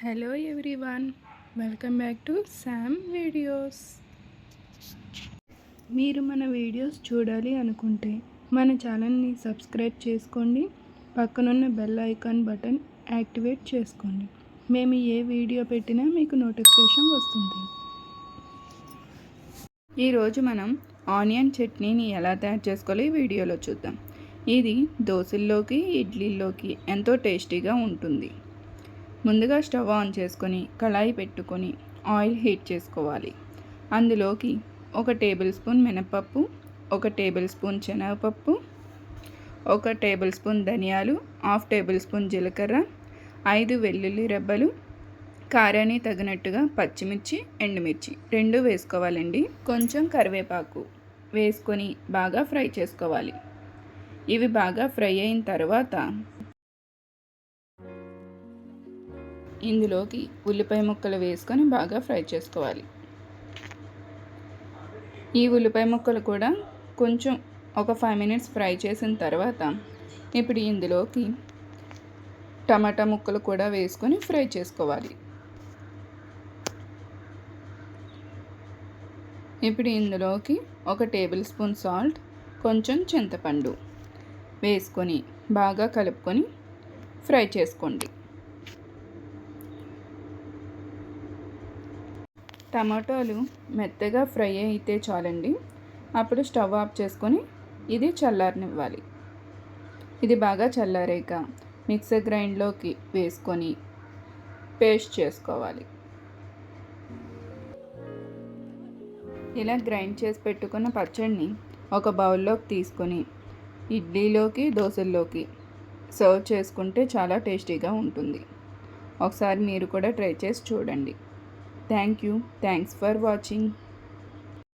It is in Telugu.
Hello everyone, welcome back to Sam videos. మీరు మన వీడియోస్ చూడాలి అనుకుంటే మన ఛానల్ని సబ్స్క్రైబ్ చేసుకోండి. పక్కనున్న బెల్ ఐకాన్ బటన్ యాక్టివేట్ చేసుకోండి. మేము ఏ వీడియో పెట్టినా మీకు నోటిఫికేషన్ వస్తుంది. ఈరోజు మనం ఆనియన్ చట్నీని ఎలా తయారు చేసుకోవాలో ఈ వీడియోలో చూద్దాం. ఇది దోశల్లోకి, ఇడ్లీల్లోకి ఎంతో టేస్టీగా ఉంటుంది. ముందుగా స్టవ్ ఆన్ చేసుకొని కళాయి పెట్టుకొని ఆయిల్ హీట్ చేసుకోవాలి. అందులోకి 1 టేబుల్ స్పూన్ మినపప్పు, 1 టేబుల్ స్పూన్ శనగపప్పు, 1 టేబుల్ స్పూన్ ధనియాలు, 1/2 టేబుల్ స్పూన్ జీలకర్ర, 5 వెల్లుల్లి రెబ్బలు, కారానికి తగినట్టుగా పచ్చిమిర్చి, ఎండుమిర్చి 2 వేసుకోవాలండి. కొంచెం కరివేపాకు వేసుకొని బాగా ఫ్రై చేసుకోవాలి. ఇవి బాగా ఫ్రై అయిన తర్వాత ఇందులోకి ఉల్లిపాయ ముక్కలు వేసుకొని బాగా ఫ్రై చేసుకోవాలి. ఈ ఉల్లిపాయ ముక్కలు కూడా కొంచెం ఒక 5 మినిట్స్ ఫ్రై చేసిన తర్వాత ఇప్పుడు ఇందులోకి టమాటా ముక్కలు కూడా వేసుకొని ఫ్రై చేసుకోవాలి. ఇప్పుడు ఇందులోకి 1 టేబుల్ స్పూన్ సాల్ట్, కొంచెం చింతపండు వేసుకొని బాగా కలుపుకొని ఫ్రై చేసుకోండి. టమాటాలు మెత్తగా ఫ్రై అయితే చాలండి. అప్పుడు స్టవ్ ఆఫ్ చేసుకొని ఇది చల్లారనివ్వాలి. ఇది బాగా చల్లారాక మిక్సర్ గ్రైండ్లోకి వేసుకొని పేస్ట్ చేసుకోవాలి. ఇలా గ్రైండ్ చేసి పెట్టుకున్న పచ్చడిని ఒక బౌల్లోకి తీసుకొని ఇడ్లీలోకి, దోశల్లోకి సర్వ్ చేసుకుంటే చాలా టేస్టీగా ఉంటుంది. ఒకసారి మీరు కూడా ట్రై చేసి చూడండి. Thanks for watching.